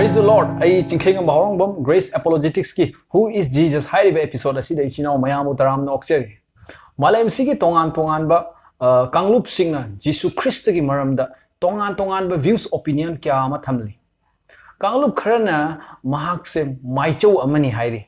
Praise the Lord. I Chingkhei Ngamba Haorongbam Grace Apologetics ki Who is Jesus haiba episode asida ichinaw mayamu taram na okseri. Malay sigi tongan ba kanglup singna Jesu Christ ki maramda tongan ba views opinion kya ama thamli. Kanglup kharana mahak se maichau amani hairi.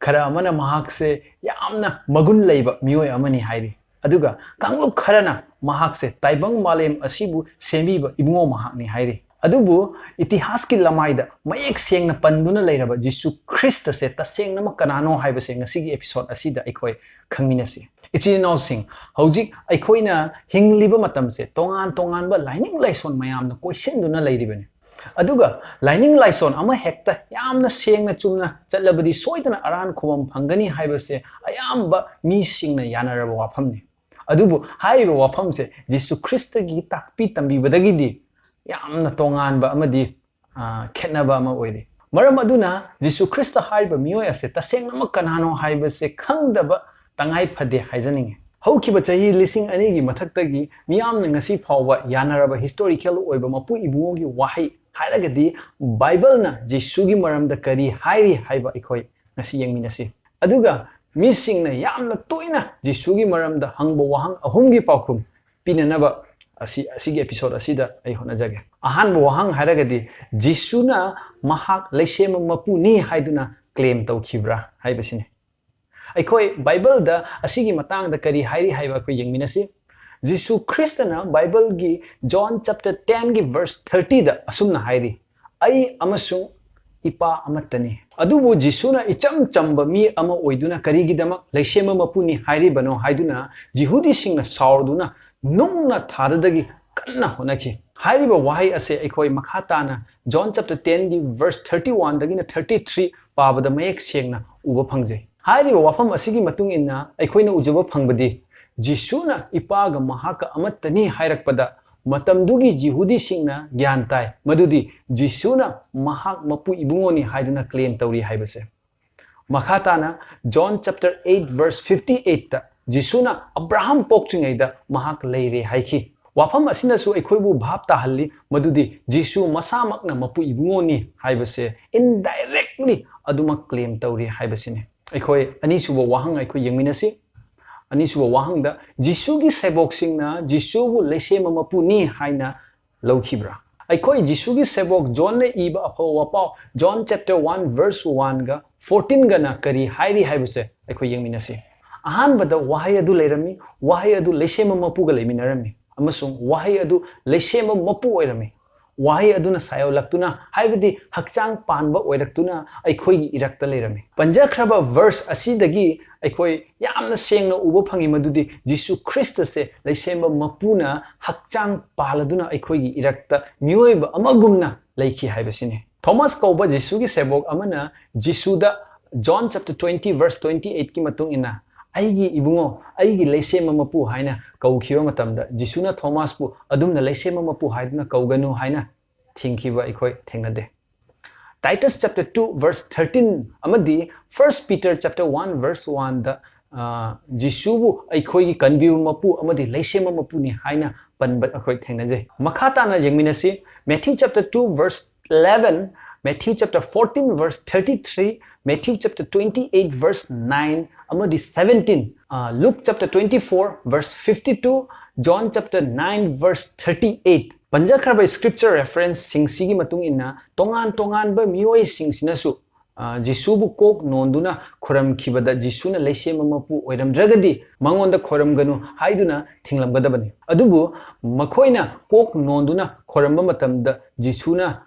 Khara amana mahak se yamna magun leiba miyoi amani hairi. Aduga kanglup kharana mahak se taibang malem asibu semiba ibungo mahak ni hairi. Adubu itihas ki lamaida mayek sengna panduna leiraba Jesu Christ se tasengna ma kanano haiba se ngasigi episode asida aikoi khangminasi ichinaw sing hojik aikoina hingliba matam se tongan ba lining laison mayamna question duna leiribani aduga lining laison ama hekta yamna sengna chumna chatlabadi soidana aran khobam phangani haiba se ayamba mi singna yanaraba wafamni adubu haiba wafam se Jesu Christ gi takpi tambibadagidi yamna tongan ba amadi khetnaba ama oiri maram aduna Jesu Christ haiba miyoi ase tasengna ma kanano haiba se khangdaba tangai phade haijaninge haukiba chahi lising ani gi mathaktagi miyamna ngasi phawba yanaraba historical oiba mapu ibungogi wahai hairagadi Bible na Jesu gi maramda kari hairi haiba ikoi ngasi yengminasi aduga misingna yamna toina Jesu gi maramda hangba wahang ahumgi paukhum pinanaba asigi episode asida ay honajage ahanbo wahang haragadi Jisuna mahak leisema mapu ni haiduna claim tawkhibra haibasine aikoi Bible da asigi matang da kari hairi haiba ko yengminasi Jesu Christ na Bible gi John chapter 10 gi verse 30 da asumna hairi ai amasung ipa amatani adubu Jisuna icham chamba mi ama oiduna karigidamak leisema mapu ni hairi bano haiduna Jihudi singna saurduna nungna thadadagi kanna honaki hairiba wahai ase aikoi makhatana John chapter 10 gi verse 31 dagina 33 pabada mayek sengna uba phangje hairiba wafam asigi matung inna aikoina ujaba phangbadi Jisuna ipaga mahaka amattani hairakpada matamdugi Jihudi singna gyan tai madudi Jisuna mahak mapu ibungoni haiduna claim tawri haibase makhatana John chapter 8 verse 58 ta Jisuna Abraham pokchingaida mahak leire haiki wafam asinasu aikhoibu bhab tahalli madudi Jesu masamakna mapu ibungoni haibase indirectly aduma claim tawri haibasine aikhoi anisuba wahang aikhoi yengminasi anisuba wahangda Jesu gi seboksingna Jesu bu leisema mapu ni haina laukhibra aikhoi Jesu gi sebok John ne iba apho wapau John chapter 1 verse 1 ga 14 gana kari hairi haibase aikhoi yengminasi ahanbada wahai adu leirami wahai adu leisema mapu ga leiminarami amasung wahai adu leisema mapu oirami wahai aduna sayolaktuna haibadi hakchang panba oiraktuna aikhoi gi irakta leirami panjakhraba verse asidagi aikhoi yamna sengna uba phangi madudi Jesu Christ se leisema mapuna hakchang paladuna aikhoi gi irakta mioiba amagumna leikhi haibasine Thomas kauba Jesu gi sebok amana Jesu da John chapter 20 verse 28 ki matung ina aigi ibungo aigi leisema mapu haina kaukhiba matamda Jisuna Thomas pu adumna leisema mapu haidna kauganu haina thingkhiba ikhoi thengnade Titus chapter 2 verse 13 amadi 1 Peter chapter 1 verse 1 da Jisubu aikhoi gi kanbibu mapu amadi leisema mapu ni haina panbat akhoi thengnaje makhata na yengminasi Matthew chapter 2 verse 11 Matthew chapter 14 verse 33 Matthew chapter 28 verse 9 amadi 17 Luke chapter 24 verse 52 John chapter 9 verse 38 panjakhraba scripture reference singsigi matung inna tongan ba mioi singsinasu Jisubu kok nonduna khoram khibada Jisuna leisema mapu oiramdragadi mangonda khoram ganu haiduna thinglamgadabani adubu makhoina kok nonduna khoramba matamda Jisuna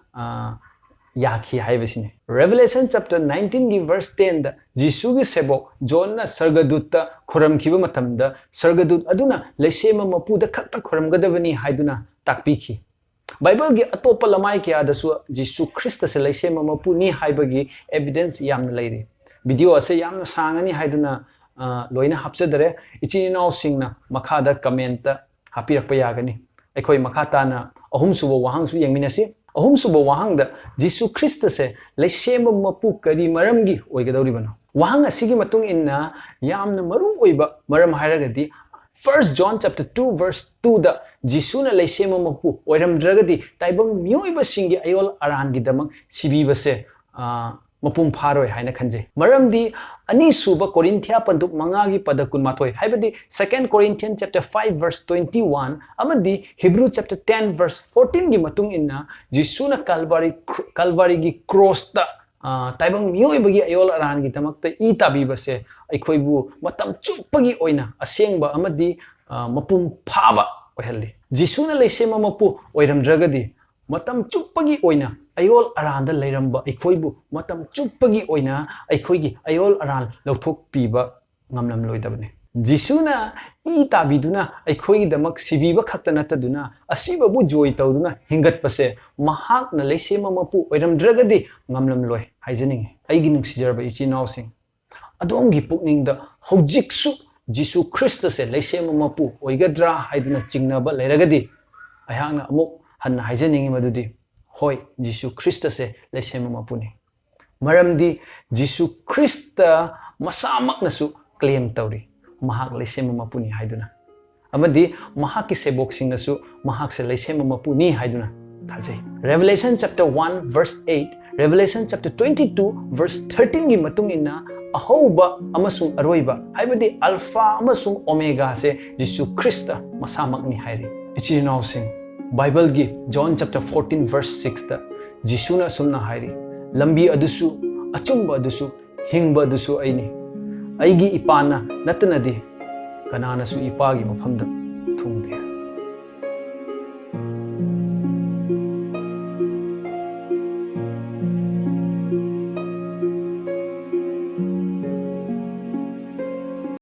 yakhi haibasine Revelation chapter 19 gi verse 10 da Jesu gi sebok John na sargadutta khoram khiba matamda sargadut aduna leisema mapu da khakta khoram gadabani haiduna takpikhi Bible gi atopa lamai kya da su Jesu Christ se leisema mapu ni haibagi evidence yamna leire video ase yamna sangani haiduna loina hapsadare ichinaw singna makhada comment ta hapirakpa yagani aikoi makhata na ahum suba wahang su yengminasi ahum suba wahang da Jesu Christ se leisema mapu kari maramgi oigadawribano wahang asigi matung inna yamna maru oiba maram hairagadi 1 John chapter 2 verse 2 da Jesu na leisema mapu oiram dragadi taibang mioiba singi ayol aran gidamang sibi base mapum pharoi haina khanje maramdi ani suba Korinthia panduk mangagi padakun mathoi haibadi 2 Corinthians chapter 5 verse 21 amadi Hebrew chapter 10 verse 14 gi matung inna Jesu na Calvary gi cross ta taibang mioibagi ayol aran gi tamakta I tabi base aikhoibu matam chupagi oina asengba amadi mapum phaba oihalli Jesu na leisema mapu oiram dragadi matam chupagi oina ayol aranda leiramba aikhoibu matam chupagi oina aikhoigi ayol aran lauthok piba ngamlam loidabne Jesu-na I tabiduna aikhoigi damak sibiba khakta nataduna asiba bu joy tawduna hingat pase mahak na leisema mapu oiram dragadi ngamlam loi haijaning aigi nungsijarba ichi nausing adongi pukningda hojiksu Jesu Christus se leisema mapu oigadra haiduna chingnaba leiragadi ayhangna amuk hanna haijaning madudi hoi Jesu Christus se leisema mapuni maramdi Jesu Christa masamak nasu claim tawri mahak leisema mapuni haiduna amadi mahak ki seboksing nasu mahak se leisema mapuni haiduna thajai Revelation chapter 1 verse 8 Revelation chapter 22 verse 13 gi matung inna ahoba amasung aroiba haibadi alpha amasung omega se Jesu Christa masamak ni hairi ichi nausing Bible gi John chapter 14 verse 6 da Jesu na sumna hairi lambi adusu achumba adusu hingba adusu aini aigi ipana natanadi kanana su ipagi mafamda thungde